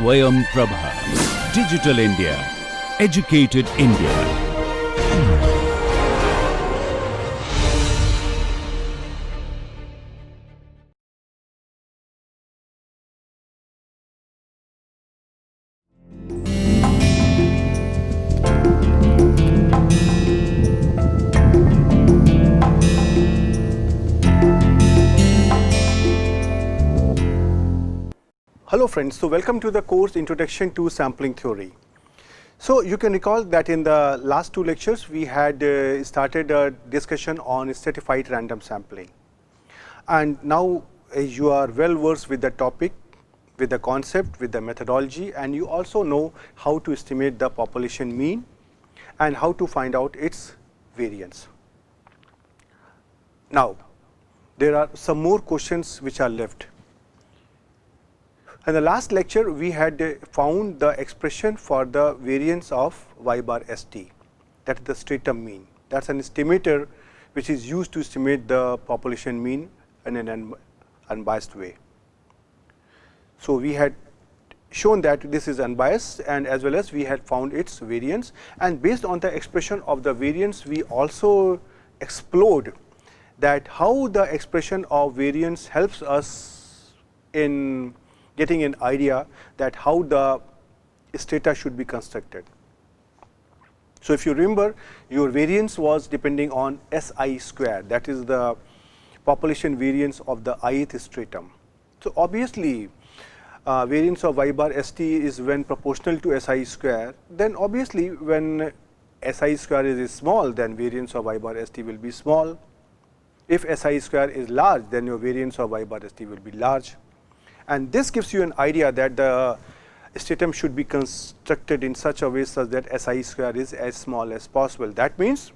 Swayam Prabha. Digital India. Educated India. Hello friends, so welcome to the course Introduction to Sampling Theory. So you can recall that in the last two lectures we had started a discussion on stratified random sampling, and now you are well versed with the topic, with the concept, with the methodology, and you also know how to estimate the population mean and how to find out its variance. Now there are some more questions which are left. In the last lecture, we had found the expression for the variance of y bar st, that is the stratum mean. That is an estimator which is used to estimate the population mean in an unbiased way. So we had shown that this is unbiased, and as well as we had found its variance, and based on the expression of the variance, we also explored that how the expression of variance helps us in getting an idea that how the strata should be constructed. So if you remember, your variance was depending on SI square, that is the population variance of the ith stratum. So obviously variance of y bar st is when proportional to SI square, then obviously when SI square is small, then variance of y bar st will be small. If SI square is large, then your variance of y bar st will be large. And this gives you an idea that the stratum should be constructed in such a way such that SI square is as small as possible. That means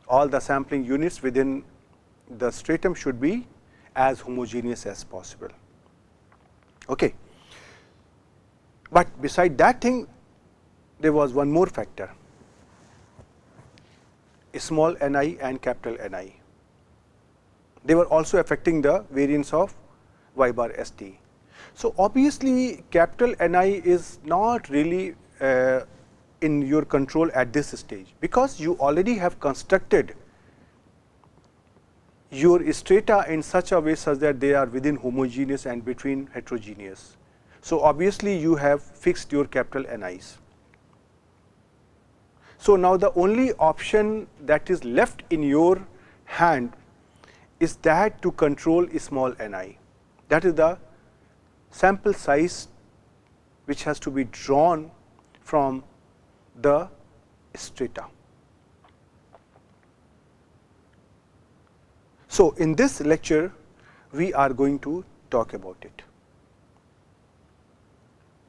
all the sampling units within the stratum should be as homogeneous as possible. Okay. But beside that thing, there was one more factor, small ni and capital Ni. They were also affecting the variance of y bar st. So obviously capital Ni is not really in your control at this stage, because you already have constructed your strata in such a way such that they are within homogeneous and between heterogeneous. So obviously you have fixed your capital Ni's. So now the only option that is left in your hand is that to control small ni. That is the sample size which has to be drawn from the strata. So in this lecture we are going to talk about it.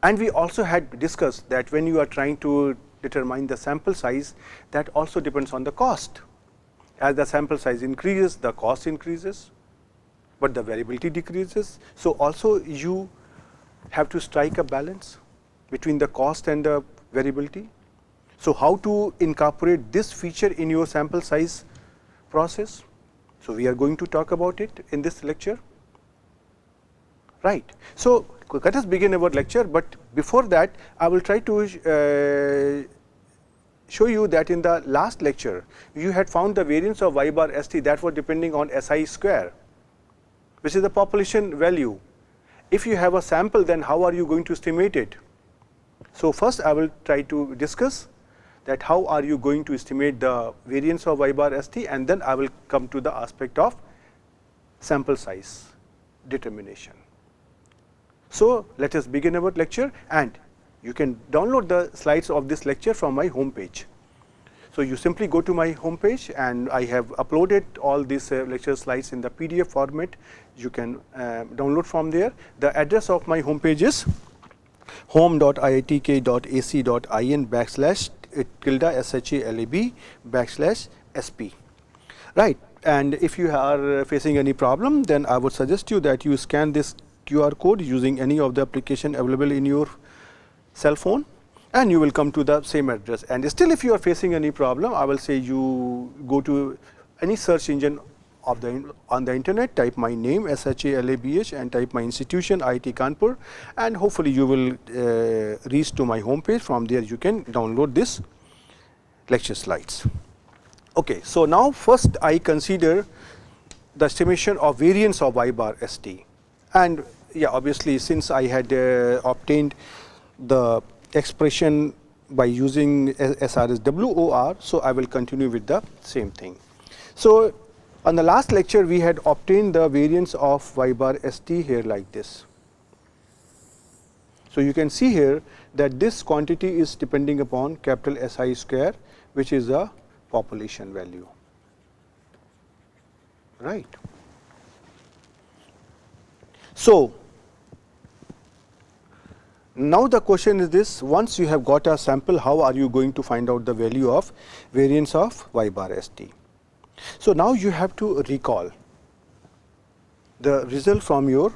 And we also had discussed that when you are trying to determine the sample size, that also depends on the cost. As the sample size increases, the cost increases, but the variability decreases. So also you have to strike a balance between the cost and the variability. So how to incorporate this feature in your sample size process? So we are going to talk about it in this lecture, right? So let us begin our lecture, but before that I will try to show you that in the last lecture you had found the variance of y bar st that was depending on SI square, which is the population value. If you have a sample, then how are you going to estimate it? So first I will try to discuss that how are you going to estimate the variance of y bar st, and then I will come to the aspect of sample size determination. So let us begin our lecture, and you can download the slides of this lecture from my home page. So you simply go to my home page, and I have uploaded all these lecture slides in the PDF format. You can download from there. The address of my home page is home.iitk.ac.in /shalab/sp, right? And if you are facing any problem, then I would suggest you that you scan this QR code using any of the application available in your cell phone, and you will come to the same address. And still if you are facing any problem, I will say you go to any search engine on the internet, type my name Shalabh and type my institution IIT Kanpur, and hopefully you will reach to my home page. From there you can download this lecture slides. Okay, so now first I consider the estimation of variance of y bar st, and yeah, obviously since I had obtained the expression by using SRS WOR, so I will continue with the same thing. So on the last lecture we had obtained the variance of y bar st here like this. So you can see here that this quantity is depending upon capital SI square, which is a population value, right. So now the question is this: once you have got a sample, how are you going to find out the value of variance of y bar st? So now you have to recall the result from your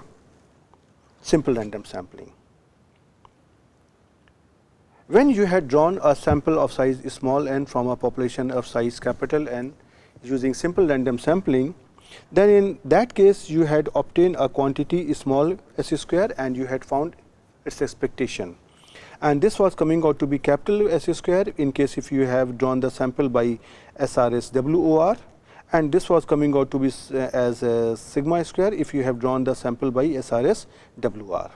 simple random sampling. When you had drawn a sample of size small n from a population of size capital N using simple random sampling, then in that case you had obtained a quantity small s square and you had found its expectation, and this was coming out to be capital S square in case if you have drawn the sample by SRS WOR, and this was coming out to be as sigma square if you have drawn the sample by SRS WR.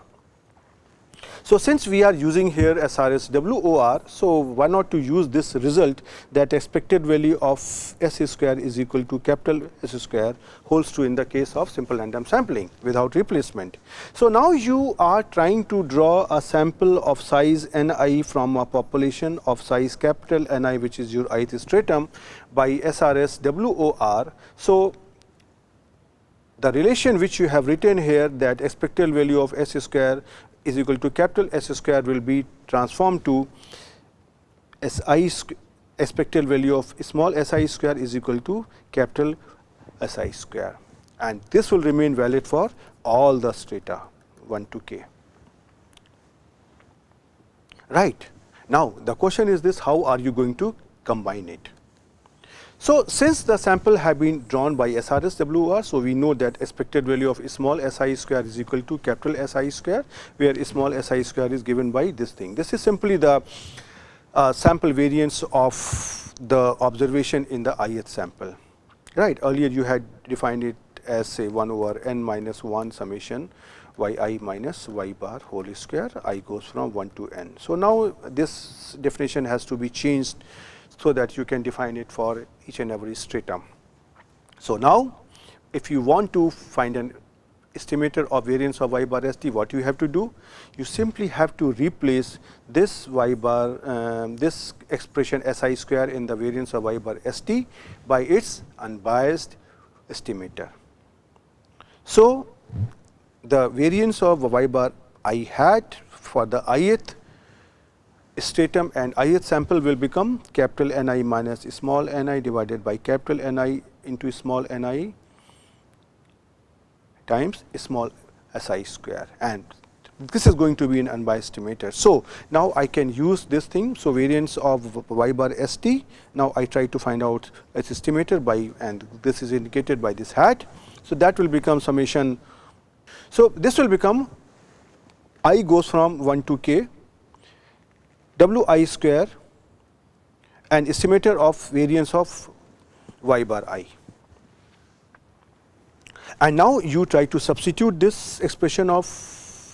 So since we are using here SRS WOR, so why not to use this result that expected value of S square is equal to capital S square holds true in the case of simple random sampling without replacement. So now you are trying to draw a sample of size Ni from a population of size capital Ni, which is your ith stratum, by SRS WOR. So the relation which you have written here, that expected value of S square is equal to capital S square, will be transformed to expected value of small si square is equal to capital Si square, and this will remain valid for all the strata 1 to k. Right. Now the question is this: how are you going to combine it? So since the sample have been drawn by SRS WOR, so we know that expected value of small si square is equal to capital Si square, where small si square is given by this thing. This is simply the sample variance of the observation in the ith sample, right. Earlier you had defined it as say 1 over n minus 1 summation yi minus y bar whole square, I goes from 1 to n. So now this definition has to be changed so that you can define it for each and every stratum. So now if you want to find an estimator of variance of y bar st, what you have to do? You simply have to replace this y bar, this expression Si square in the variance of y bar st by its unbiased estimator. So the variance of y bar I hat for the ith stratum and ith sample will become capital Ni minus small ni divided by capital Ni into small ni times small Si square, and this is going to be an unbiased estimator. So now I can use this thing. So variance of y bar st, now I try to find out its estimator by, and this is indicated by this hat. So that will become summation. So this will become I goes from 1 to k Wi square and estimator of variance of y bar I. And now you try to substitute this expression of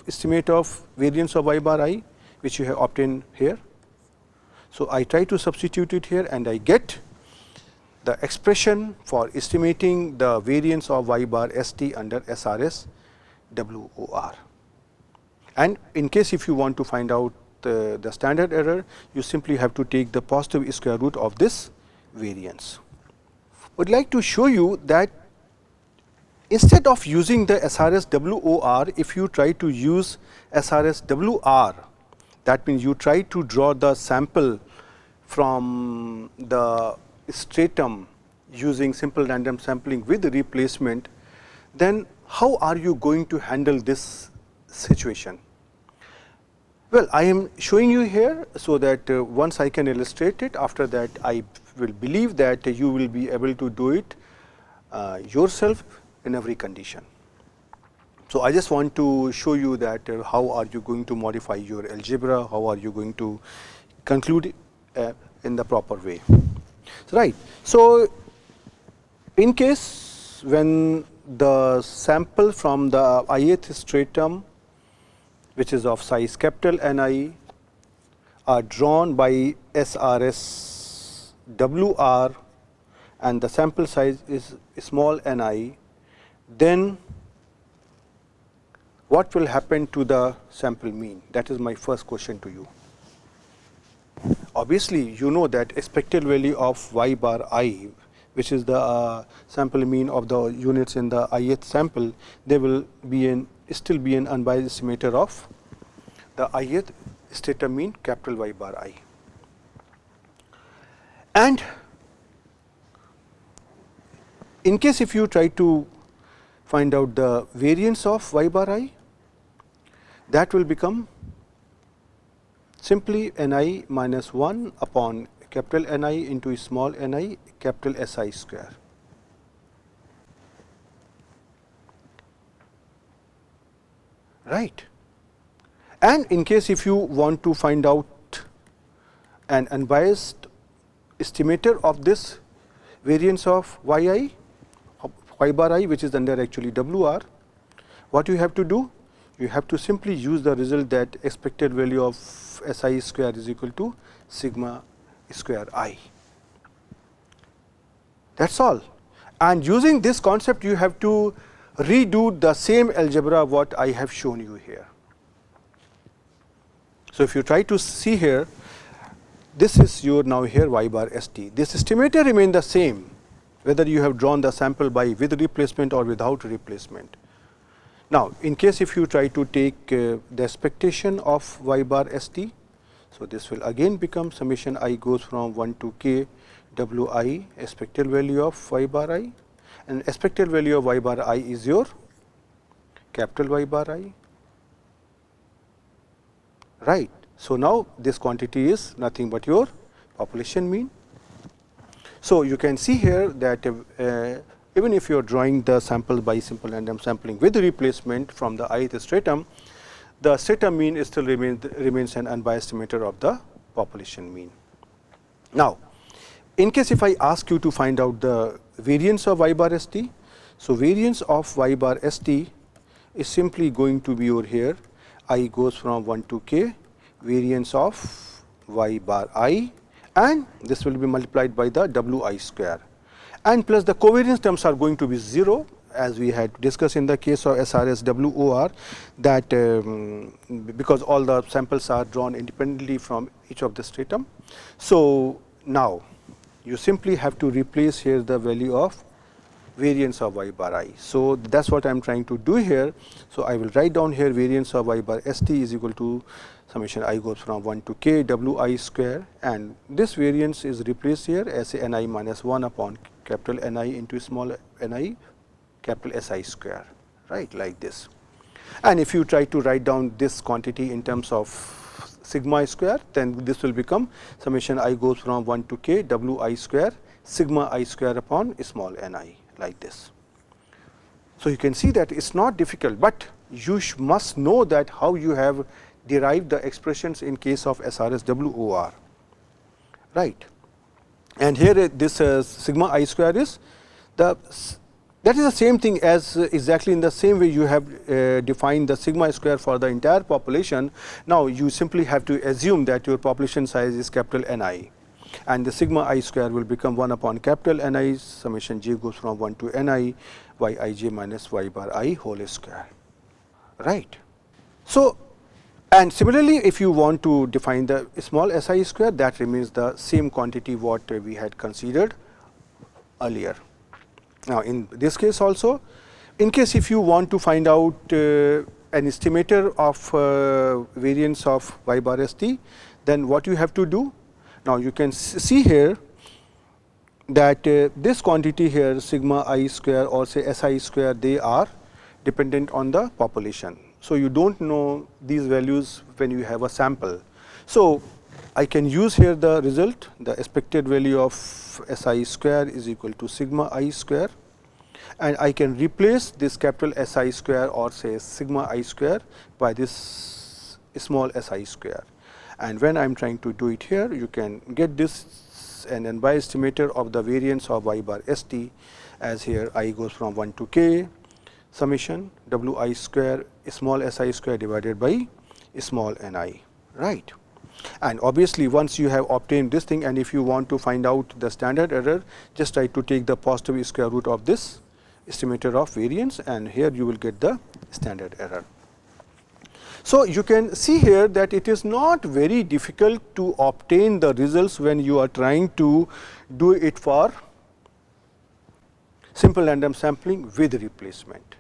estimate of variance of y bar I, which you have obtained here. So I try to substitute it here and I get the expression for estimating the variance of y bar st under SRS WOR. And in case if you want to find out the standard error, you simply have to take the positive square root of this variance. Would like to show you that instead of using the SRS WOR, if you try to use SRS WR, that means you try to draw the sample from the stratum using simple random sampling with the replacement, then how are you going to handle this situation? Well, I am showing you here so that once I can illustrate it, after that I will believe that you will be able to do it yourself in every condition. So, I just want to show you that how are you going to modify your algebra, how are you going to conclude in the proper way. Right. So, in case when the sample from the ith stratum, which is of size capital Ni, are drawn by SRS WR and the sample size is small ni, then what will happen to the sample mean? That is my first question to you. Obviously, you know that expected value of y bar I, which is the sample mean of the units in the ith sample, they will be still be an unbiased estimator of the ith stratum mean capital Y bar I. And in case if you try to find out the variance of Y bar I, that will become simply Ni minus 1 upon capital Ni into small ni capital Si square. Right. And in case if you want to find out an unbiased estimator of this variance of y bar I, which is under actually Wr, what you have to do? You have to simply use the result that expected value of Si square is equal to sigma square I. That is all. And using this concept, you have to redo the same algebra what I have shown you here. So, if you try to see here, this is your now here y bar st. This estimator remain the same whether you have drawn the sample by with replacement or without replacement. Now, in case if you try to take the expectation of y bar st, so this will again become summation I goes from 1 to k wi expected value of y bar I, and expected value of y bar I is your capital Y bar I. Right. So, now this quantity is nothing but your population mean. So, you can see here that even if you are drawing the sample by simple random sampling with replacement from the ith stratum, the stratum mean still remains an unbiased estimator of the population mean. Now, in case if I ask you to find out the variance of y bar st, so variance of y bar st is simply going to be over here I goes from 1 to k variance of y bar I, and this will be multiplied by the wi square, and plus the covariance terms are going to be 0, as we had discussed in the case of SRS WOR, that because all the samples are drawn independently from each of the stratum. So, now you simply have to replace here the value of variance of y bar I. So, that is what I am trying to do here. So, I will write down here variance of y bar st is equal to summation I goes from 1 to k wi square, and this variance is replaced here as a ni minus 1 upon capital Ni into small ni capital Si square, right, like this. And if you try to write down this quantity in terms of sigma square, then this will become summation I goes from 1 to k wi square sigma I square upon small ni, like this. So, you can see that it is not difficult, but you must know that how you have derived the expressions in case of SRS WOR, right. And here this sigma I square is that is the same thing as exactly in the same way you have defined the sigma square for the entire population. Now, you simply have to assume that your population size is capital Ni, and the sigma I square will become 1 upon capital Ni summation j goes from 1 to Ni Yij minus y bar I whole square, right. So, and similarly, if you want to define the small Si square, that remains the same quantity what we had considered earlier. Now, in this case also, in case if you want to find out an estimator of variance of y bar st, then what you have to do? Now, you can see here that this quantity here sigma I square or say Si square, they are dependent on the population. So, you do not know these values when you have a sample. So, I can use here the result, the expected value of Si square is equal to sigma I square and I can replace this capital S I square or say sigma I square by this small s I square. And when I am trying to do it here, you can get this, and then by estimator of the variance of y bar s t, as here I goes from 1 to k summation w I square small s I square divided by small n I, right. And obviously, once you have obtained this thing, and if you want to find out the standard error, just try to take the positive square root of this estimator of variance, and here you will get the standard error. So, you can see here that it is not very difficult to obtain the results when you are trying to do it for simple random sampling with replacement.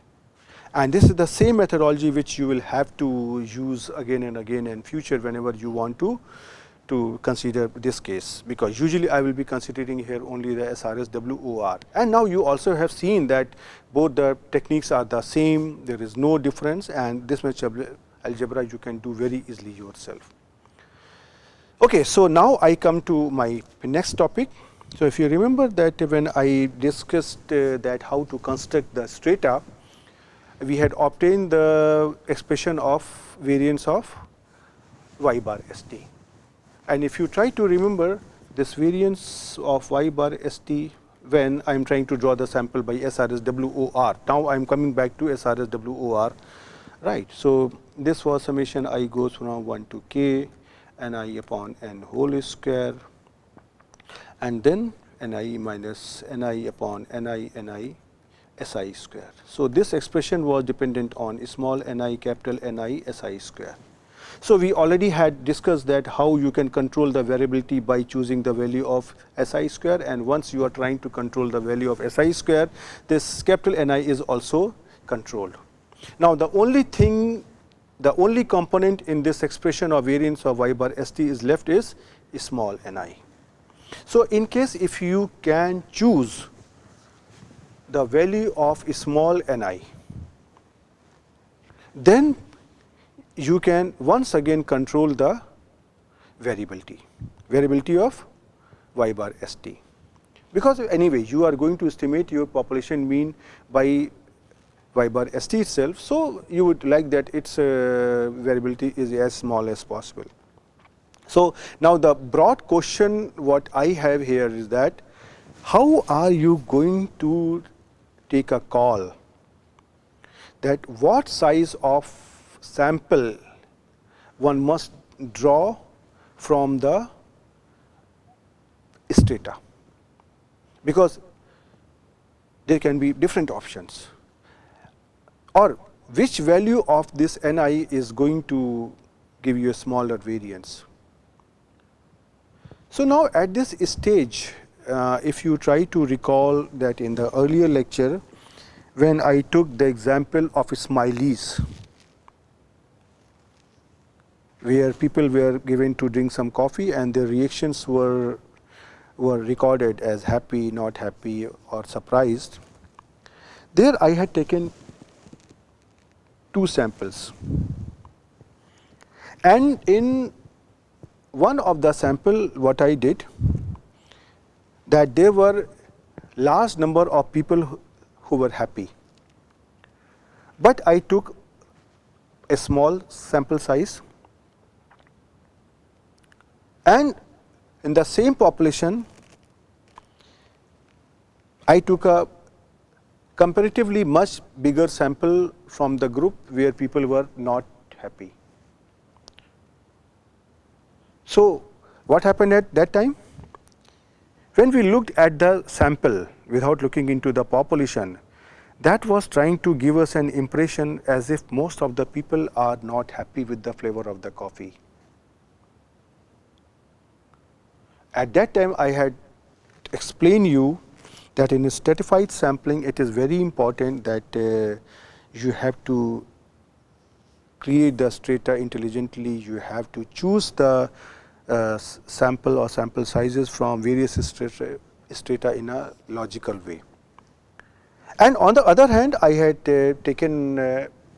And this is the same methodology which you will have to use again and again in future whenever you want to consider this case, because usually I will be considering here only the SRS WOR. And now you also have seen that both the techniques are the same, there is no difference, and this much algebra you can do very easily yourself. Okay, so now I come to my next topic. So, if you remember that when I discussed that how to construct the strata, we had obtained the expression of variance of y bar s t. And if you try to remember this variance of y bar s t when I am trying to draw the sample by SRS WOR, now I am coming back to SRS WOR, right. So, this was summation I goes from 1 to k n I upon n whole square, and then n I minus n I upon n I s I square. So, this expression was dependent on small n I capital N I s I square. So, we already had discussed that how you can control the variability by choosing the value of s I square, and once you are trying to control the value of s I square, this capital N I is also controlled. Now, the only thing, the only component in this expression of variance of y bar s t is left is small n I. So, in case if you can choose the value of small n I, then you can once again control the variability of y bar s t, because anyway you are going to estimate your population mean by y bar s t itself. So, you would like that its variability is as small as possible. So, now the broad question what I have here is that how are you going to take a call that what size of sample one must draw from the strata, because there can be different options, or which value of this n I is going to give you a smaller variance. So, now at this stage, if you try to recall that in the earlier lecture when I took the example of smileys, where people were given to drink some coffee and their reactions were recorded as happy, not happy or surprised, there I had taken 2 samples, and in one of the sample what I did, that there were large number of people who were happy, but I took a small sample size, and in the same population I took a comparatively much bigger sample from the group where people were not happy. So, what happened at that time? When we looked at the sample without looking into the population, that was trying to give us an impression as if most of the people are not happy with the flavor of the coffee. At that time I had explained you that in stratified sampling it is very important that you have to create the strata intelligently, you have to choose the sample or sample sizes from various strata in a logical way. And on the other hand, I had taken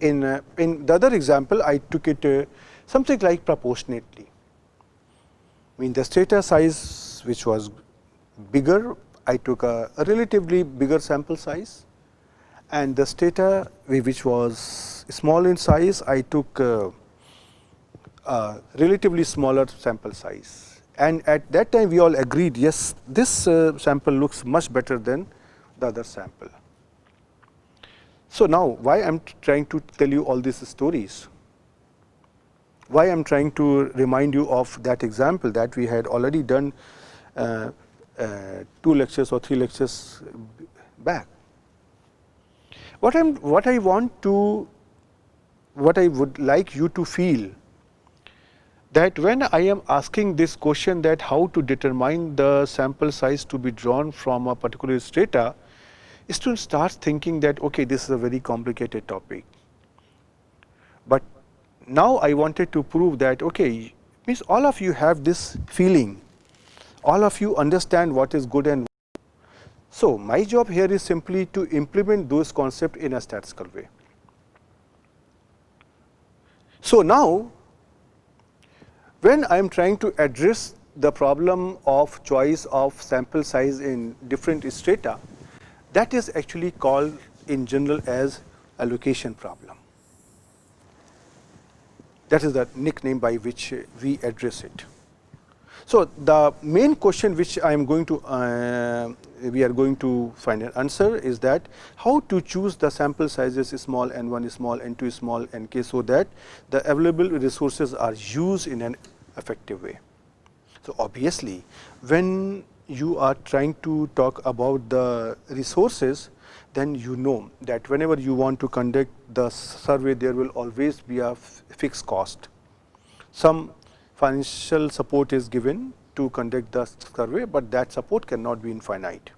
in the other example, I took it something like proportionately. I mean the strata size which was bigger, I took a relatively bigger sample size, and the strata which was small in size, I took a relatively smaller sample size, and at that time we all agreed, yes, this sample looks much better than the other sample. So now, why I am trying to tell you all these stories? Why I am trying to remind you of that example that we had already done 2 lectures or 3 lectures back? What I would like you to feel, that when I am asking this question, that how to determine the sample size to be drawn from a particular strata, is to start thinking that, okay, this is a very complicated topic. But now I wanted to prove that, okay, means all of you have this feeling, all of you understand what is good and bad. So my job here is simply to implement those concepts in a statistical way. So now, when I am trying to address the problem of choice of sample size in different strata, that is actually called in general as allocation problem. That is the nickname by which we address it. So the main question which I am going to we are going to find an answer is that how to choose the sample sizes small, n1 small, n2 small, nk, so that the available resources are used in an effective way. So obviously, when you are trying to talk about the resources, then you know that whenever you want to conduct the survey, there will always be a fixed cost. Some financial support is given to conduct the survey, but that support cannot be infinite.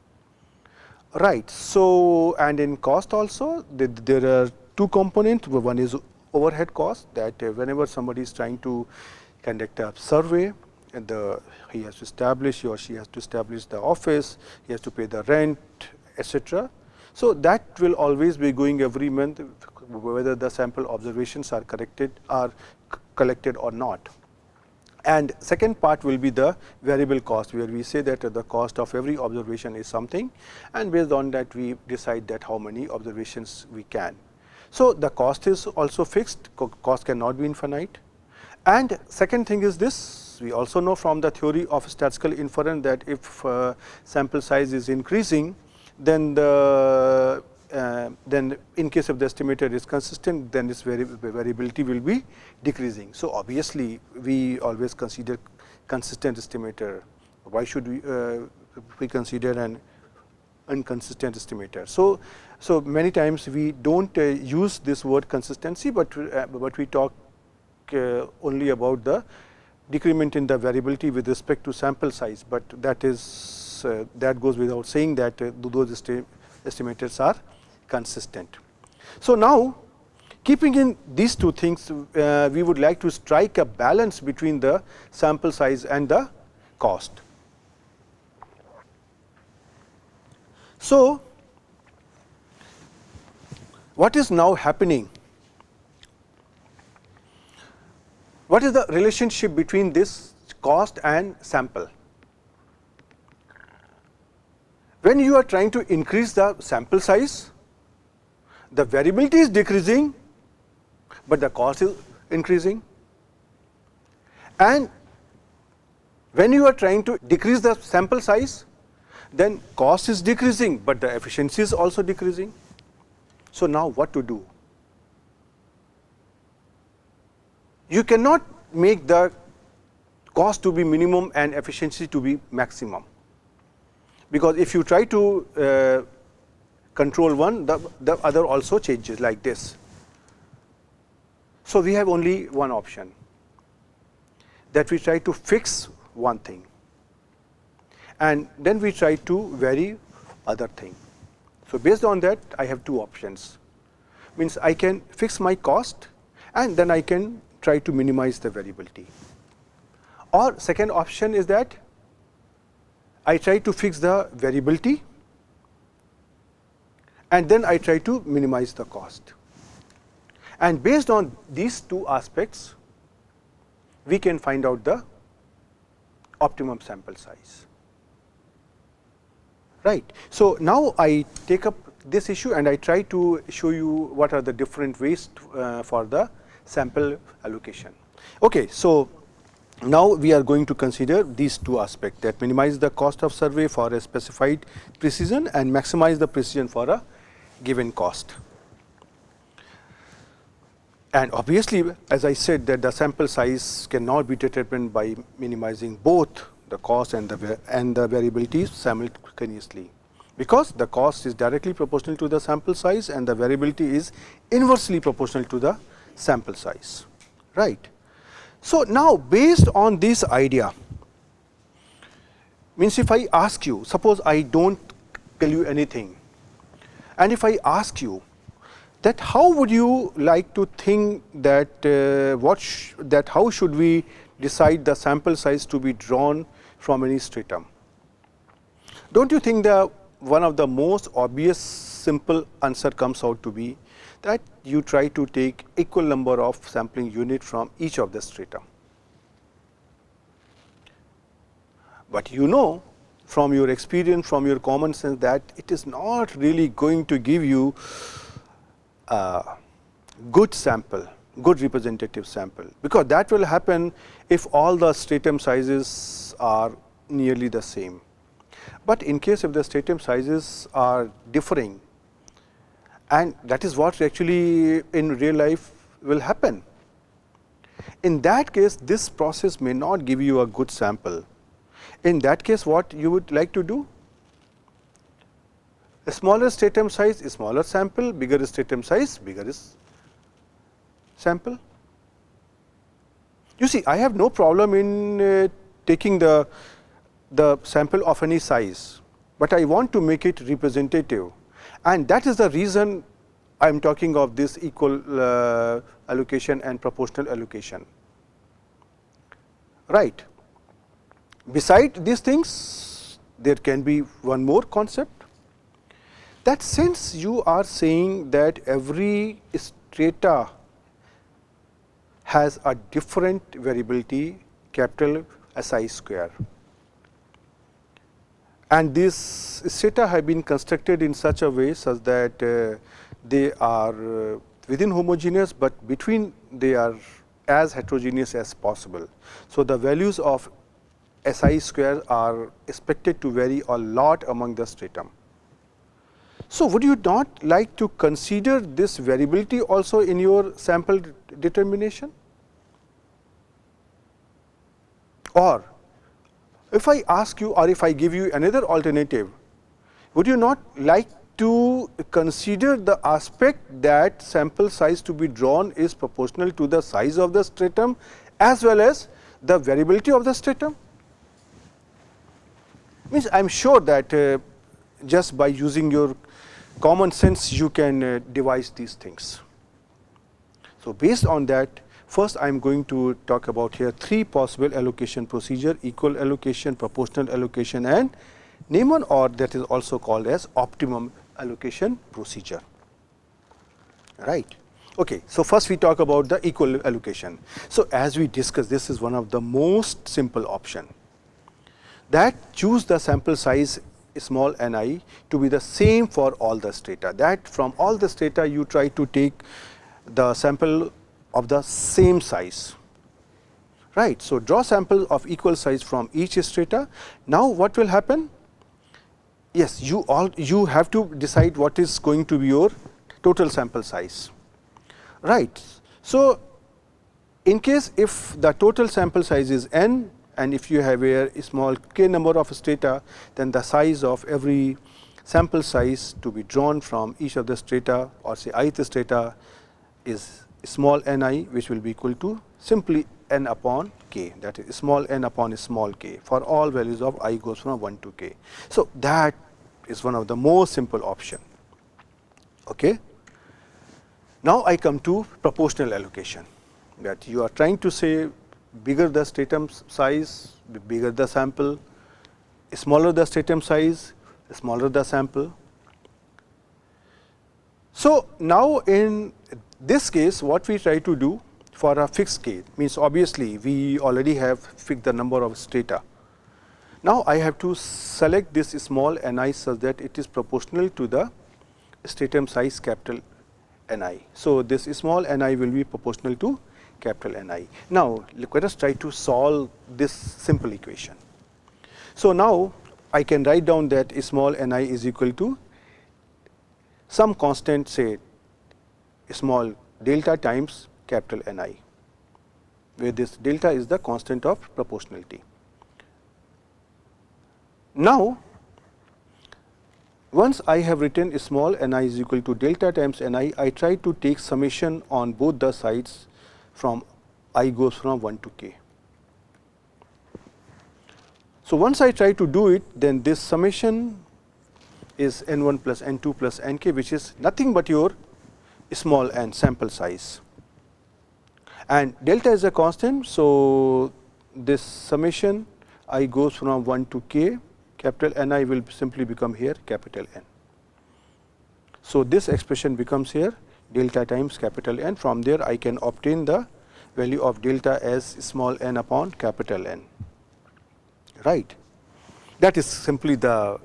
Right. So, and in cost also, there are 2 components. One is overhead cost, that whenever somebody is trying to conduct a survey, and he has to establish, he or she has to establish the office, he has to pay the rent, etc. So that will always be going every month, whether the sample observations are collected or not. And second part will be the variable cost, where we say that the cost of every observation is something, and based on that we decide that how many observations we can. So the cost is also fixed, cost cannot be infinite. And second thing is this, we also know from the theory of statistical inference that if sample size is increasing, then then in case of the estimator is consistent, then its variability will be decreasing. So obviously, we always consider consistent estimator. Why should we consider an inconsistent estimator? So many times we don't use this word consistency, but we talk only about the decrement in the variability with respect to sample size, but that is that goes without saying that those estimators are consistent. So now, keeping in these 2 things, we would like to strike a balance between the sample size and the cost. So what is now happening? What is the relationship between this cost and sample? When you are trying to increase the sample size, the variability is decreasing, but the cost is increasing. And when you are trying to decrease the sample size, then cost is decreasing, but the efficiency is also decreasing. So now what to do? You cannot make the cost to be minimum and efficiency to be maximum, because if you try to control one, the other also changes like this. So we have only one option, that we try to fix one thing and then we try to vary other thing. So based on that, I have 2 options. Means I can fix my cost and then I can try to minimize the variability. Or second option is that I try to fix the variability and then I try to minimize the cost. And based on these 2 aspects, we can find out the optimum sample size. Right. So now I take up this issue and I try to show you what are the different ways for the sample allocation. Okay, so now we are going to consider these two aspects, that minimize the cost of survey for a specified precision and maximize the precision for a given cost. And obviously, as I said, that the sample size cannot be determined by minimizing both the cost and the variability simultaneously, because the cost is directly proportional to the sample size and the variability is inversely proportional to the sample size, right. So, now based on this idea, means if I ask you, suppose I do not tell you anything, and if I ask you that how would you like to think that how should we decide the sample size to be drawn from any stratum? Don't you think that one of the most obvious simple answer comes out to be that you try to take equal number of sampling unit from each of the strata. But you know from your experience, from your common sense, that it is not really going to give you a good sample, good representative sample, because that will happen if all the stratum sizes are nearly the same. But in case if the stratum sizes are differing, and that is what actually in real life will happen, in that case this process may not give you a good sample. In that case, what you would like to do? A smaller stratum size is smaller sample, bigger stratum size, bigger is sample. You see, I have no problem in taking the sample of any size, but I want to make it representative, and that is the reason I am talking of this equal allocation and proportional allocation, right. Beside these things, there can be one more concept, that since you are saying that every strata has a different variability, capital SI square, and these strata have been constructed in such a way such that they are within homogeneous, but between they are as heterogeneous as possible. So, the values of SI square are expected to vary a lot among the stratum. So, would you not like to consider this variability also in your sample determination? Or if I ask you, or if I give you another alternative, would you not like to consider the aspect that sample size to be drawn is proportional to the size of the stratum as well as the variability of the stratum? Means I am sure that just by using your common sense you can devise these things. So, based on that, first I am going to talk about here three possible allocation procedure: equal allocation, proportional allocation and Neyman, or that is also called as optimum allocation procedure, right. Okay. So, first we talk about the equal allocation. So, as we discussed, this is one of the most simple option, that choose the sample size small n to be the same for all the strata, that from all the strata you try to take the sample of the same size, right. So, draw sample of equal size from each strata. Now, what will happen? Yes, you have to decide what is going to be your total sample size, right. So, in case if the total sample size is n, and if you have a small k number of strata, then the size of every sample size to be drawn from each of the strata, or say ith strata, is small n which will be equal to simply n upon k, that is small n upon small k for all values of I goes from 1 to k. So, that is one of the most simple option. Okay. Now, I come to proportional allocation, that you are trying to say bigger the stratum size, bigger the sample, smaller the stratum size, smaller the sample. So, now in this case what we try to do for a fixed k, means obviously we already have fixed the number of strata. Now, I have to select this small n such that it is proportional to the stratum size capital Ni. So, this small ni will be proportional to capital Ni. Now, let us try to solve this simple equation. So, now I can write down that small ni is equal to some constant, say small delta times capital Ni, where this delta is the constant of proportionality. Now, once I have written small ni is equal to delta times ni, I try to take summation on both the sides from I goes from 1 to k. So, once I try to do it, then this summation is n1 plus n2 plus nk, which is nothing but your small n sample size, and delta is a constant. So, this summation I goes from 1 to k, capital Ni will simply become here capital N. So, this expression becomes here delta times capital N. From there I can obtain the value of delta as small n upon capital N, right. That is simply the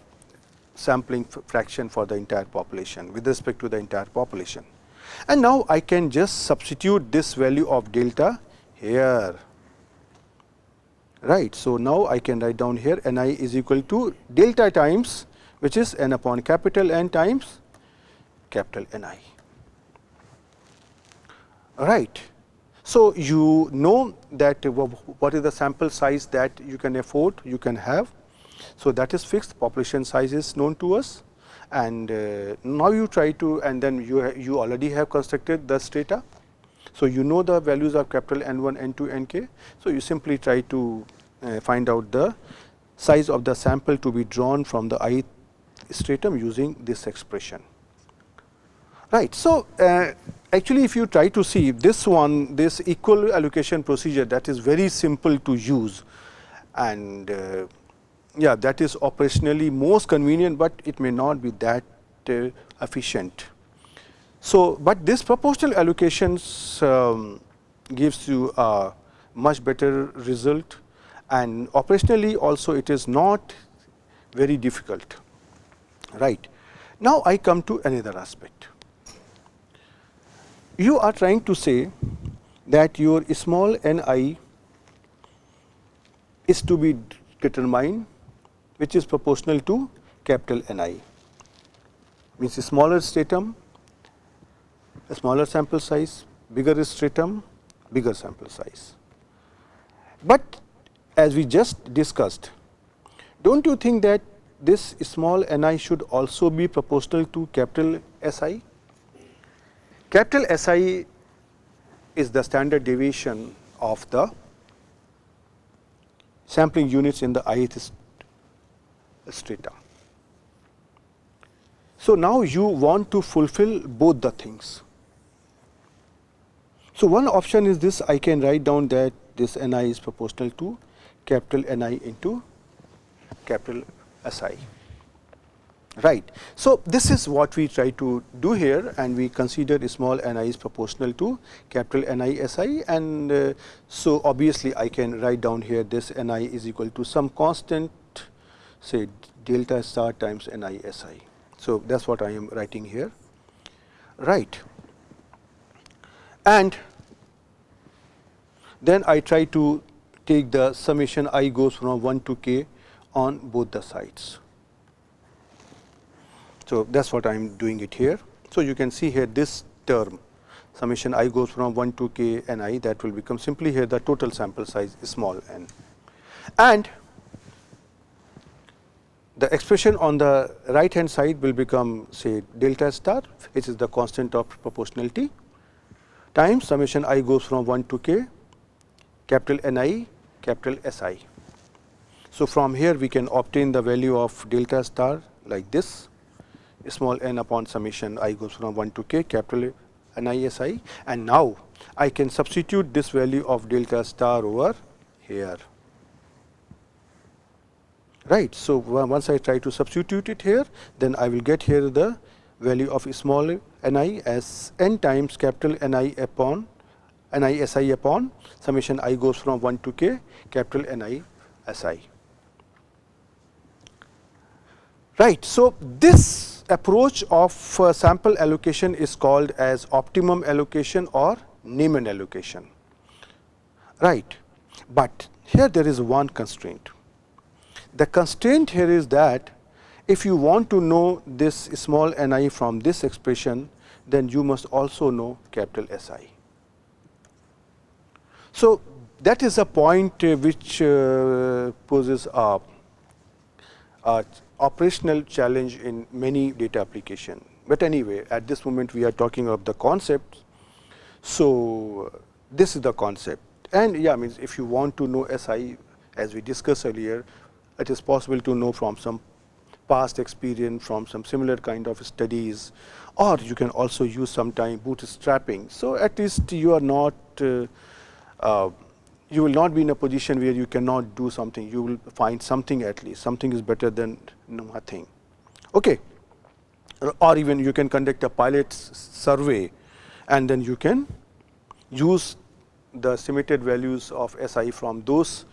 sampling fraction for the entire population with respect to the entire population. And now I can just substitute this value of delta here, right. So, now I can write down here Ni is equal to delta times, which is n upon capital N times capital Ni, right. So, you know that what is the sample size that you can afford, you can have. So, that is fixed, population size is known to us, and now you try to, and then you already have constructed the strata. So, you know the values of capital N1, N2, Nk. So, you simply try to find out the size of the sample to be drawn from the ith stratum using this expression, right. So, actually if you try to see this one, this equal allocation procedure, that is very simple to use, and yeah, that is operationally most convenient, but it may not be that efficient. So, but this proportional allocations gives you a much better result, and operationally also it is not very difficult, right. Now, I come to another aspect. You are trying to say that your small ni is to be determined which is proportional to capital Ni, means a smaller stratum, a smaller sample size, bigger stratum, bigger sample size. But as we just discussed, do not you think that this small ni should also be proportional to capital Si? Capital Si is the standard deviation of the sampling units in the ith strata. So, now you want to fulfill both the things. So, one option is this, I can write down that this Ni is proportional to capital Ni into capital Si, right. So, this is what we try to do here, and we consider small ni is proportional to capital Ni Si, and so obviously I can write down here this Ni is equal to some constant, say delta star times Ni Si. So, that is what I am writing here, right. And then I try to take the summation I goes from 1 to k on both the sides. So, that is what I am doing it here. So, you can see here this term summation I goes from 1 to k Ni, that will become simply here the total sample size small n, and the expression on the right hand side will become say delta star, which is the constant of proportionality, times summation I goes from 1 to k capital Ni capital Si. So, from here we can obtain the value of delta star like this, small n upon summation I goes from 1 to k capital Ni Si, and now I can substitute this value of delta star over here, right. So, once I try to substitute it here, then I will get here the value of small ni as n times capital Ni upon Ni Si upon summation I goes from 1 to k capital Ni Si, right. So, this approach of sample allocation is called as optimum allocation or Neyman allocation, right. But here there is one constraint. The constraint here is that if you want to know this small ni from this expression, then you must also know capital Si. So, that is a point which poses a operational challenge in many data application. But anyway, at this moment we are talking of the concept. So, this is the concept, and yeah, means if you want to know Si, as we discussed earlier, it is possible to know from some past experience, from some similar kind of studies, or you can also use sometime bootstrapping. So, at least you are not you will not be in a position where you cannot do something, you will find something, at least something is better than nothing. Okay. Or even you can conduct a pilot survey, and then you can use the estimated values of Si from those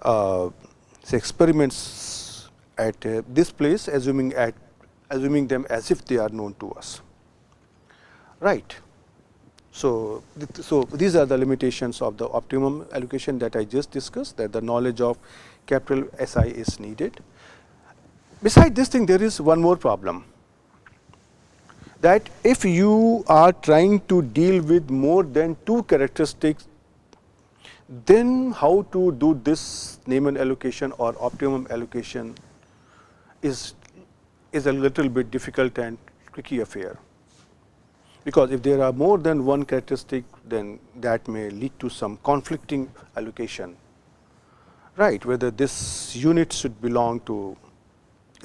say experiments at this place, assuming them as if they are known to us, right. So, these are the limitations of the optimum allocation that I just discussed, that the knowledge of capital Si is needed. Beside this thing, there is one more problem, that if you are trying to deal with more than two characteristics, then how to do this Neyman allocation or optimum allocation is a little bit difficult and tricky affair. Because if there are more than one characteristic, then that may lead to some conflicting allocation, right, whether this unit should belong to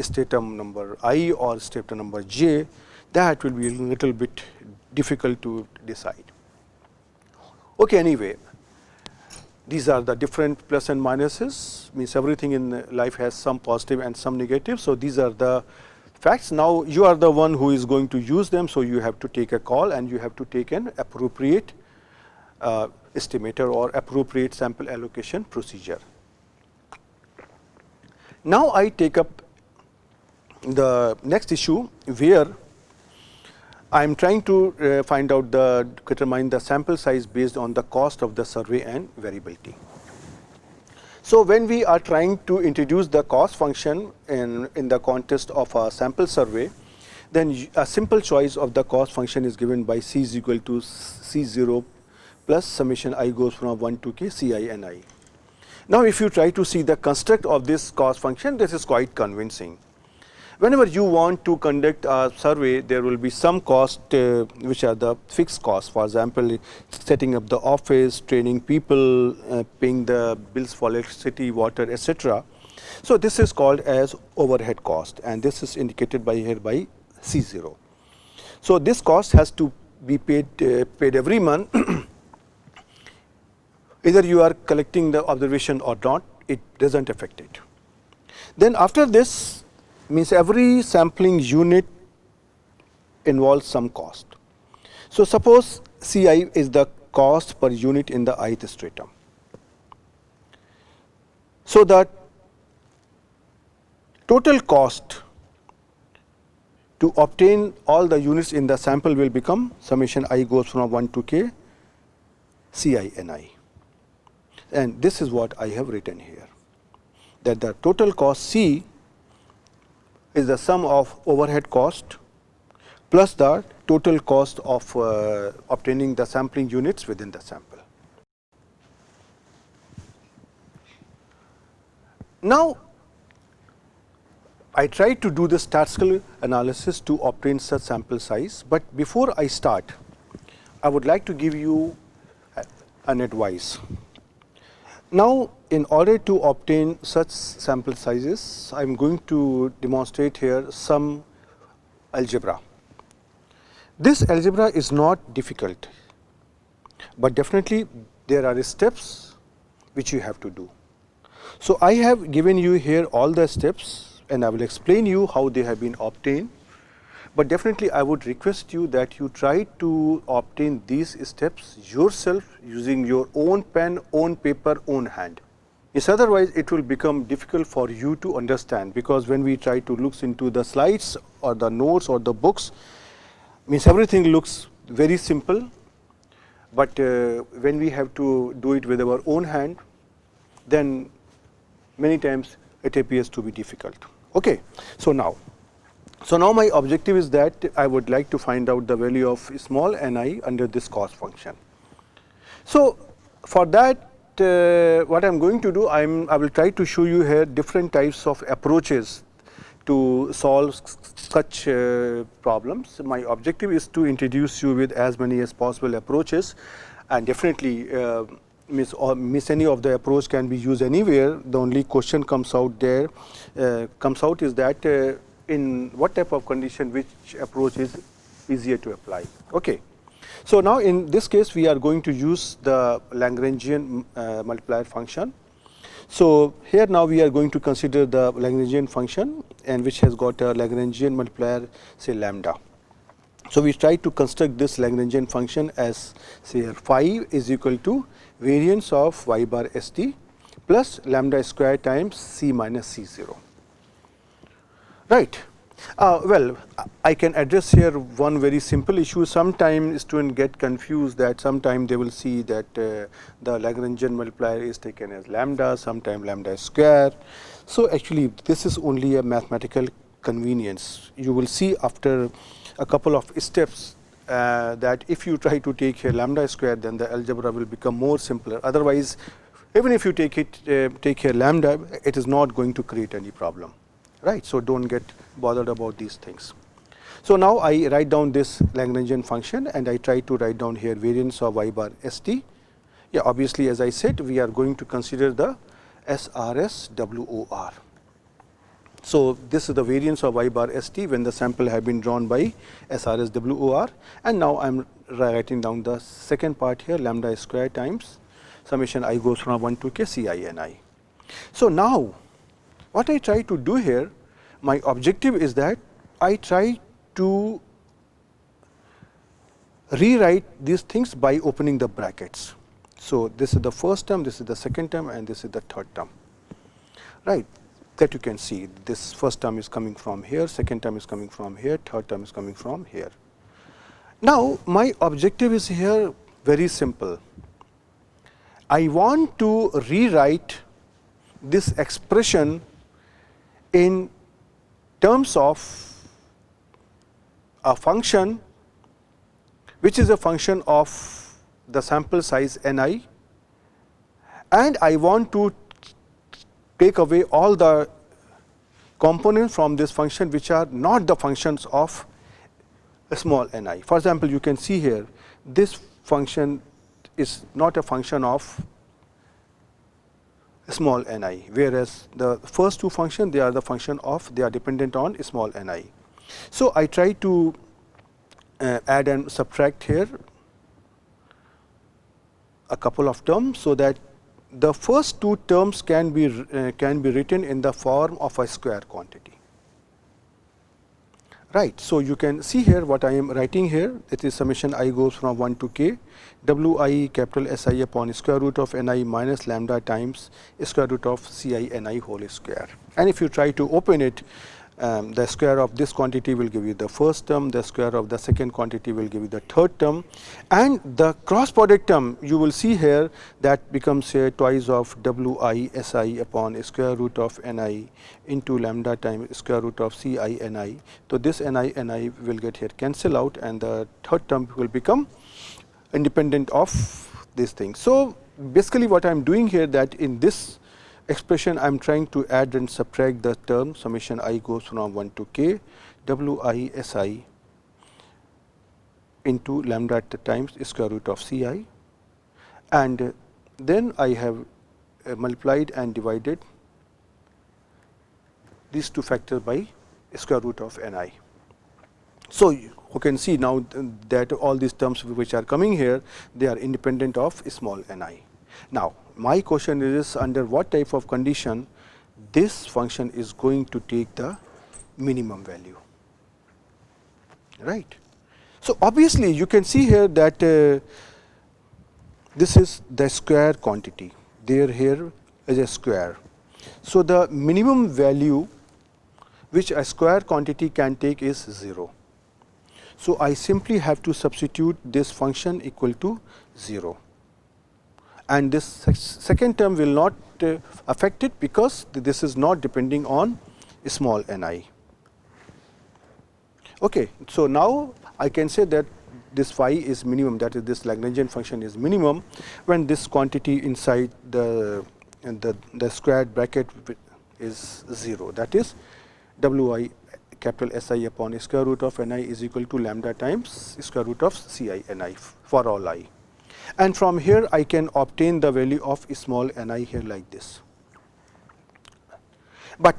stratum number I or stratum number j, that will be a little bit difficult to decide. Okay, anyway, these are the different plus and minuses, means everything in life has some positive and some negative. So, these are the facts. Now, you are the one who is going to use them. So, you have to take a call and you have to take an appropriate estimator or appropriate sample allocation procedure. Now, I take up the next issue where I am trying to find out determine the sample size based on the cost of the survey and variability. So, when we are trying to introduce the cost function in the context of a sample survey, then a simple choice of the cost function is given by C is equal to C0 plus summation I goes from 1 to k Ci and I. Now, if you try to see the construct of this cost function, this is quite convincing. Whenever you want to conduct a survey, there will be some cost which are the fixed costs. For example, setting up the office, training people, paying the bills for electricity, water, etc. So, this is called as overhead cost, and this is indicated by here by C0. So, this cost has to be paid every month. Either you are collecting the observation or not, it does not affect it. Then after this, means every sampling unit involves some cost. So, suppose Ci is the cost per unit in the ith stratum. So, the total cost to obtain all the units in the sample will become summation I goes from 1 to k Ci and I, and this is what I have written here, that the total cost C is the sum of overhead cost plus the total cost of obtaining the sampling units within the sample. Now, I tried to do the statistical analysis to obtain such sample size, but before I start, I would like to give you an advice. Now, in order to obtain such sample sizes, I am going to demonstrate here some algebra. This algebra is not difficult, but definitely there are steps which you have to do. So, I have given you here all the steps, and I will explain you how they have been obtained, but definitely I would request you that you try to obtain these steps yourself using your own pen, own paper, own hand. Is otherwise it will become difficult for you to understand, because when we try to look into the slides or the notes or the books, means everything looks very simple, but when we have to do it with our own hand, then many times it appears to be difficult. Okay. So now my objective is that I would like to find out the value of small ni under this cost function. So for that, what I am going to do, I will try to show you here different types of approaches to solve such problems. My objective is to introduce you with as many as possible approaches, and definitely miss any of the approach can be used anywhere. The only question comes out is that in what type of condition which approach is easier to apply. Okay. So now in this case we are going to use the Lagrangian multiplier function. So here now we are going to consider the Lagrangian function, and which has got a Lagrangian multiplier, say lambda. So we try to construct this Lagrangian function as, say, here phi is equal to variance of y bar st plus lambda square times c minus c0. Right. Well, I can address here one very simple issue. Sometimes students get confused that sometimes they will see that the Lagrangian multiplier is taken as lambda, sometimes lambda square. So actually this is only a mathematical convenience. You will see after a couple of steps that if you try to take here lambda square, then the algebra will become more simpler. Otherwise, even if you take here lambda, it is not going to create any problem. Right. So don't get bothered about these things. So now I write down this Lagrangian function, and I try to write down here variance of y bar st. Yeah, obviously, as I said, we are going to consider the SRS WOR. So this is the variance of y bar st when the sample have been drawn by SRS WOR, and now I am writing down the second part here, lambda square times summation I goes from 1 to k c I n I. So now what I try to do here, my objective is that I try to rewrite these things by opening the brackets. So this is the first term, this is the second term, and this is the third term. Right. That you can see, this first term is coming from here, second term is coming from here, third term is coming from here. Now my objective is here very simple. I want to rewrite this expression in terms of a function which is a function of the sample size ni, and I want to take away all the components from this function which are not the functions of a small ni. For example, you can see here this function is not a function of small ni, whereas the first two functions, they are the function of, they are dependent on small ni. So I try to add and subtract here a couple of terms, so that the first two terms can be written in the form of a square quantity. Right. So you can see here what I am writing here. It is summation I goes from 1 to k wi capital Si upon square root of ni minus lambda times square root of Ci ni whole square. And if you try to open it, the square of this quantity will give you the first term, the square of the second quantity will give you the third term, and the cross product term you will see here, that becomes here twice of wi Si upon square root of ni into lambda times square root of Ci ni. So this ni will get here cancel out, and the third term will become independent of this thing. So basically what I am doing here, that in this expression I am trying to add and subtract the term summation I goes from 1 to k wi Si into lambda times square root of Ci, and then I have multiplied and divided these two factors by square root of ni. So you can see now that all these terms which are coming here, they are independent of small ni. Now my question is, under what type of condition this function is going to take the minimum value, right? So obviously you can see here that this is the square quantity. There here is a square. So, the minimum value which a square quantity can take is 0. So, I simply have to substitute this function equal to 0, and this second term will not affect it, because this is not depending on small n(i). Okay. So, now I can say that this phi is minimum, that is this Lagrangian function is minimum when this quantity inside the squared bracket is 0, that is Wi capital Si upon square root of ni is equal to lambda times square root of Ci ni for all I. And from here I can obtain the value of small ni here like this. But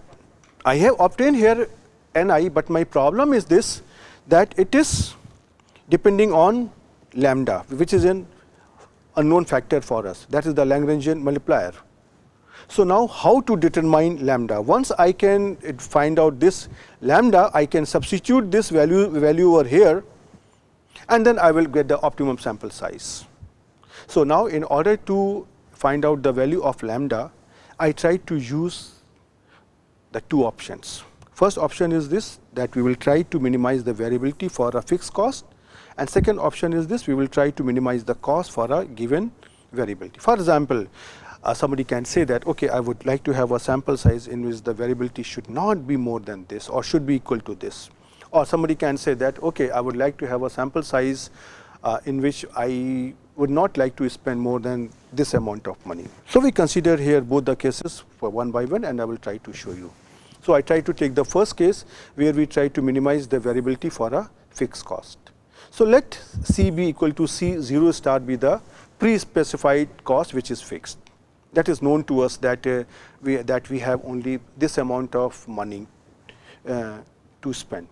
I have obtained here ni, but my problem is this, that it is depending on lambda, which is an unknown factor for us, that is the Lagrangian multiplier. So, now how to determine lambda? Once I can find out this lambda, I can substitute this value over here, and then I will get the optimum sample size. So, now in order to find out the value of lambda, I try to use the two options. First option is this, that we will try to minimize the variability for a fixed cost, and second option is this, we will try to minimize the cost for a given variability. For example, somebody can say that, okay, I would like to have a sample size in which the variability should not be more than this or should be equal to this. Or somebody can say that, okay, I would like to have a sample size in which I would not like to spend more than this amount of money. So, we consider here both the cases for one by one, and I will try to show you. So, I try to take the first case where we try to minimize the variability for a fixed cost. So, let C be equal to C0 star be the pre-specified cost which is fixed. That is known to us that we have only this amount of money to spend.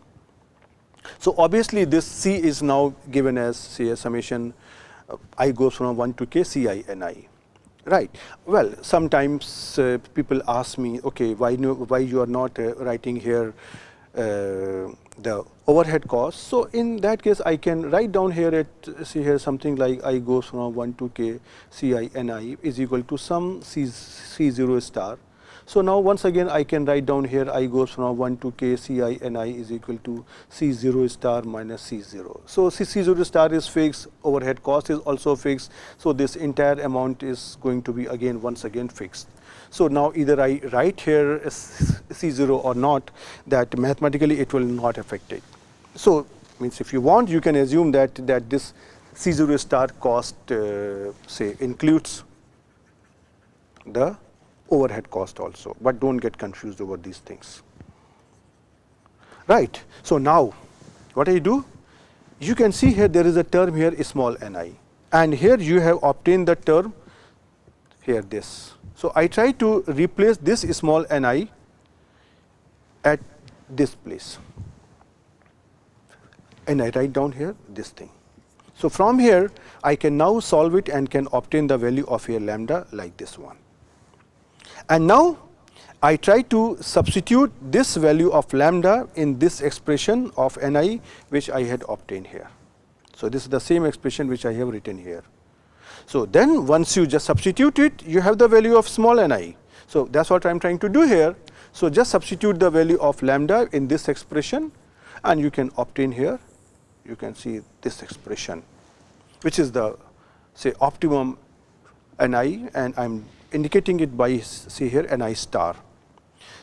So, obviously, this C is now given as, say, a summation I goes from 1 to k Ci ni, right. Well, sometimes people ask me, okay, why you are not writing here the overhead cost. So, in that case I can write down here see here something like I goes from 1 to k Ci ni is equal to some C0 star. So, now once again I can write down here I goes from 1 to k Ci ni is equal to C0 star minus C0. So, C0 star is fixed, overhead cost is also fixed. So, this entire amount is going to be again once again fixed. So, now either I write here C0 or not, that mathematically it will not affect it. So, means if you want, you can assume that this C0 star cost say includes the overhead cost also, but do not get confused over these things, right. So, now what I do, you can see here there is a term here small ni, and here you have obtained the term here this. So, I try to replace this small ni at this place, and I write down here this thing. So, from here I can now solve it and can obtain the value of here lambda like this one. And now I try to substitute this value of lambda in this expression of ni which I had obtained here. So, this is the same expression which I have written here. So, then once you just substitute it, you have the value of small ni. So, that is what I am trying to do here. So, just substitute the value of lambda in this expression, and you can obtain here, you can see this expression, which is the say optimum ni, and I am indicating it by see here ni star.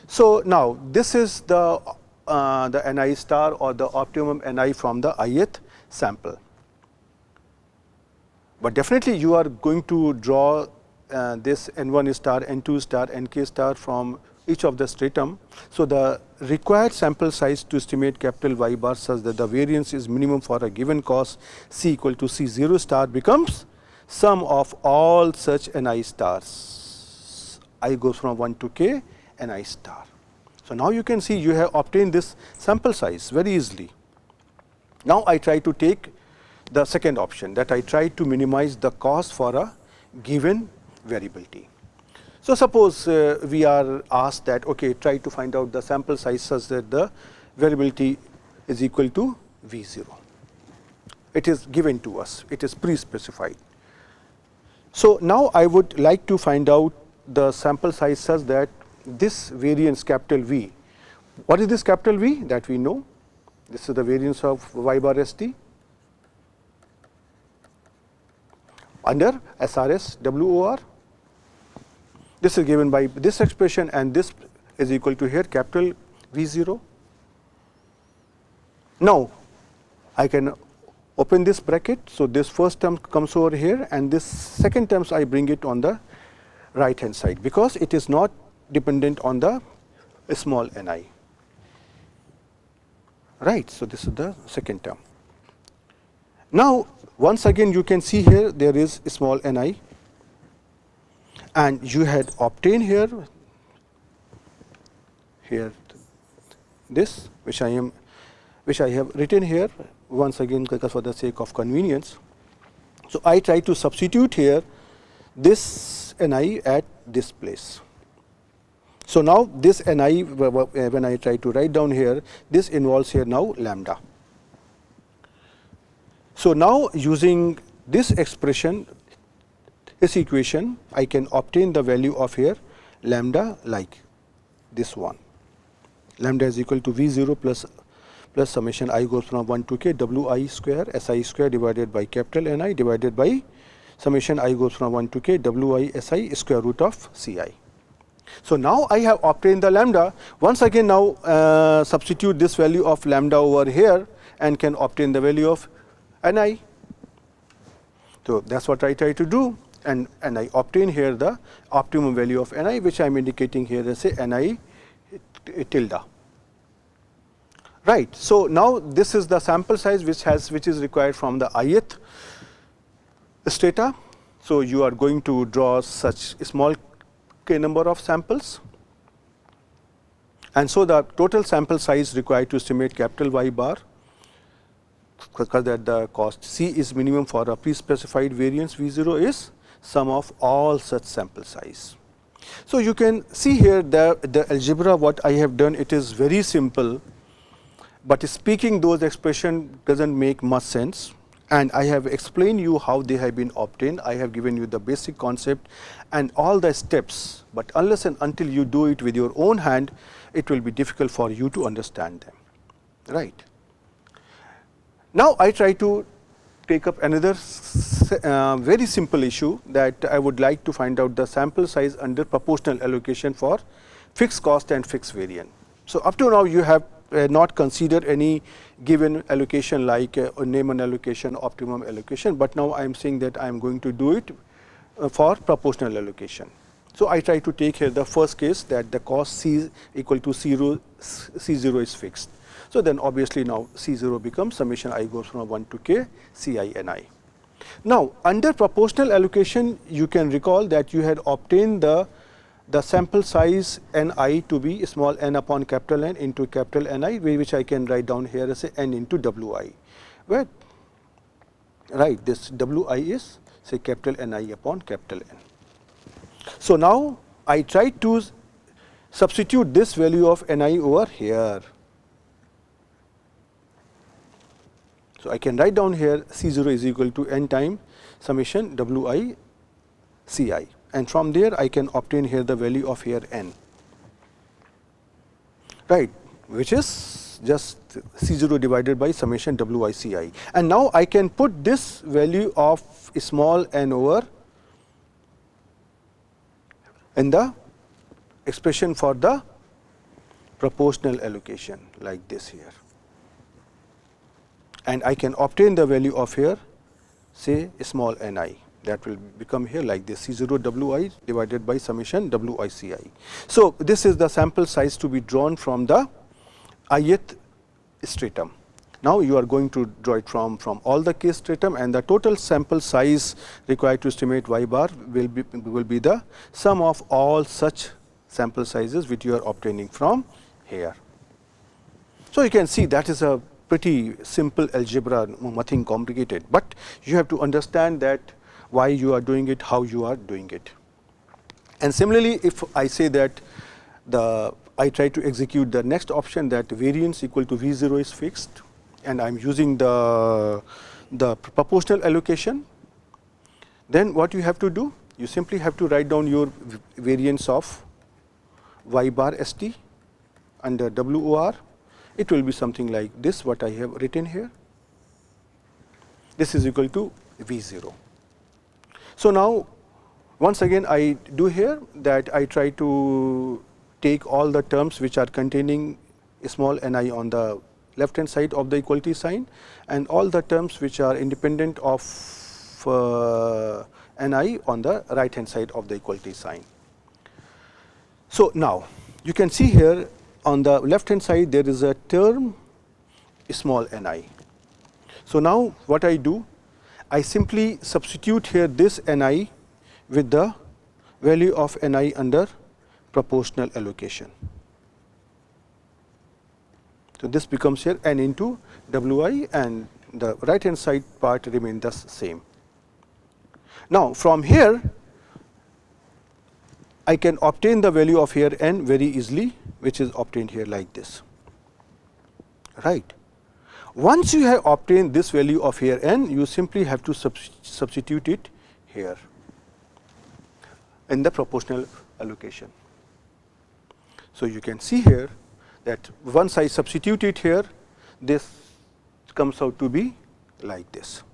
So, now this is the ni star or the optimum ni from the ith sample. But definitely you are going to draw this n1 star, n2 star, nk star from each of the stratum. So, the required sample size to estimate capital Y bar such that the variance is minimum for a given cost C equal to C0 star becomes sum of all such ni stars. I goes from 1 to k ni star. So, now you can see you have obtained this sample size very easily. Now, I try to take the second option, that I try to minimize the cost for a given variability. So, suppose we are asked that, okay, try to find out the sample size such that the variability is equal to V0. It is given to us, it is pre-specified. So, now I would like to find out the sample size such that this variance capital V, what is this capital V that we know? This is the variance of y bar st under SRS WOR. This is given by this expression, and this is equal to here capital V0. Now, I can open this bracket. So, this first term comes over here, and this second term I bring it on the right hand side, because it is not dependent on the small ni. Right. So, this is the second term. Now, once again you can see here there is small ni, and you had obtained here this which I have written here once again because for the sake of convenience. So, I try to substitute here this ni at this place. So, now this ni, when I try to write down here, this involves here now lambda. So, now using this expression, this equation, I can obtain the value of here lambda like this one. Lambda is equal to V0 plus summation I goes from 1 to k Wi square Si square divided by capital Ni divided by summation I goes from 1 to k Wi Si square root of Ci. So, now I have obtained the lambda. Once again now substitute this value of lambda over here and can obtain the value of Ni. So, that is what I try to do, and I obtain here the optimum value of Ni, which I am indicating here as a Ni tilde. Right. So, now this is the sample size which is required from the ith strata. So, you are going to draw such small k number of samples, and so the total sample size required to estimate capital Y bar, because that the cost C is minimum for a pre-specified variance V0 is sum of all such sample size. So, you can see here the algebra what I have done, it is very simple, but speaking those expression does not make much sense, and I have explained you how they have been obtained. I have given you the basic concept and all the steps, but unless and until you do it with your own hand, it will be difficult for you to understand them. Right. Now, I try to take up another very simple issue, that I would like to find out the sample size under proportional allocation for fixed cost and fixed variance. So, up to now you have not considered any given allocation like Neyman allocation, optimum allocation, but now I am saying that I am going to do it for proportional allocation. So, I try to take here the first case, that the cost C equal to C0 is fixed. So, then obviously now C0 becomes summation I goes from 1 to k Ci Ni. Now, under proportional allocation, you can recall that you had obtained the sample size Ni to be small n upon capital N into capital Ni, which I can write down here as a n into Wi, where right this Wi is say capital Ni upon capital N. So, now I try to substitute this value of Ni over here. So, I can write down here C0 is equal to n time summation Wi Ci, and from there I can obtain here the value of here n, right, which is just C0 divided by summation Wi Ci. And now I can put this value of small n over in the expression for the proportional allocation like this here, and I can obtain the value of here say small Ni, that will become here like this C0 Wi divided by summation Wi Ci. So, this is the sample size to be drawn from the ith stratum. Now, you are going to draw it from all the k stratum, and the total sample size required to estimate Y bar will be the sum of all such sample sizes which you are obtaining from here. So, you can see that is a pretty simple algebra, nothing complicated, but you have to understand that why you are doing it, how you are doing it. And similarly, if I say that I try to execute the next option, that variance equal to V0 is fixed, and I am using the proportional allocation, then what you have to do? you simply have to write down your variance of y bar st under WOR. It will be something like this, what I have written here. This is equal to V0. So now, once again I do here that I try to take all the terms which are containing small ni on the left hand side of the equality sign, and all the terms which are independent of ni on the right hand side of the equality sign. So now, you can see here on the left hand side there is a term small ni. So now what I do, I simply substitute here this ni with the value of ni under proportional allocation. So this becomes here n into wi, and the right hand side part remains the same. Now from here I can obtain the value of here n very easily, which is obtained here like this, right. Once you have obtained this value of here n, you simply have to substitute it here in the proportional allocation. So you can see here that once I substitute it here, this comes out to be like this,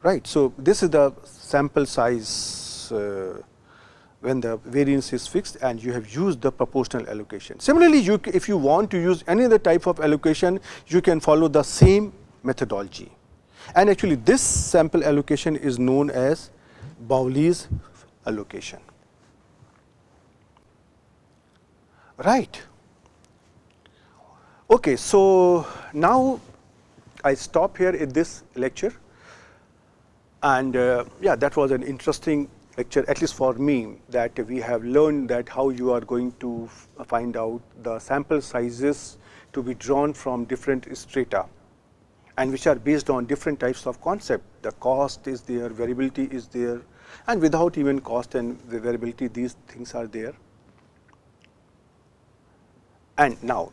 right. So this is the sample size when the variance is fixed and you have used the proportional allocation. Similarly, if you want to use any other type of allocation, you can follow the same methodology. And actually this sample allocation is known as Bowley's allocation, right. Okay, so now I stop here in this lecture, and yeah, that was an interesting lecture, at least for me, that we have learned that how you are going to find out the sample sizes to be drawn from different strata, and which are based on different types of concept. The cost is there, variability is there, and without even cost and the variability, these things are there. And now,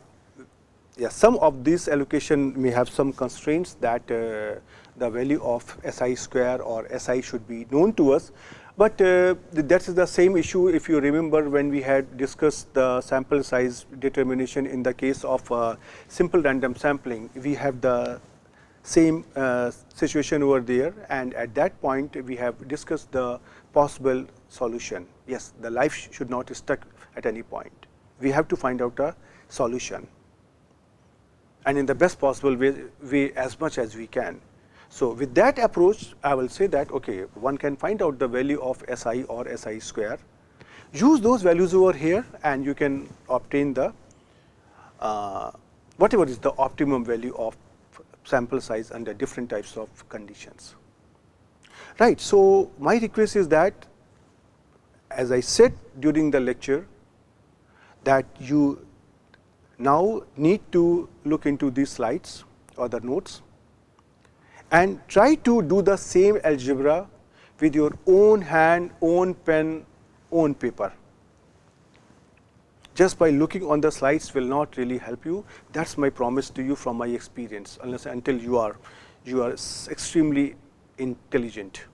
yeah, some of these allocation may have some constraints that the value of SI square or SI should be known to us. But that is the same issue if you remember when we had discussed the sample size determination in the case of simple random sampling. We have the same situation over there, and at that point we have discussed the possible solution. Yes, the life should not stuck at any point. We have to find out a solution, and in the best possible way as much as we can. So with that approach, I will say that okay, one can find out the value of SI or SI square, use those values over here, and you can obtain the whatever is the optimum value of sample size under different types of conditions, right. So my request is that, as I said during the lecture, that you now need to look into these slides or the notes and try to do the same algebra with your own hand, own pen, own paper. Just by looking on the slides will not really help you. That's my promise to you from my experience, unless until you are extremely intelligent.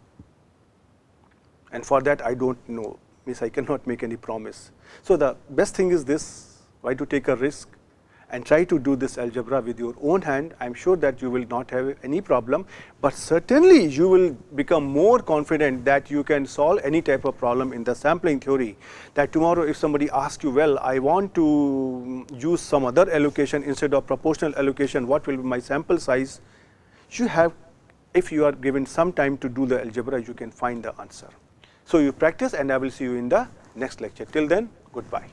And for that I don't know, means I cannot make any promise. So the best thing is this: why to take a risk and try to do this algebra with your own hand. I am sure that you will not have any problem, but certainly you will become more confident that you can solve any type of problem in the sampling theory. That tomorrow if somebody asks you, well, I want to use some other allocation instead of proportional allocation, what will be my sample size? You have, if you are given some time to do the algebra, you can find the answer. So you practice, and I will see you in the next lecture. Till then, goodbye.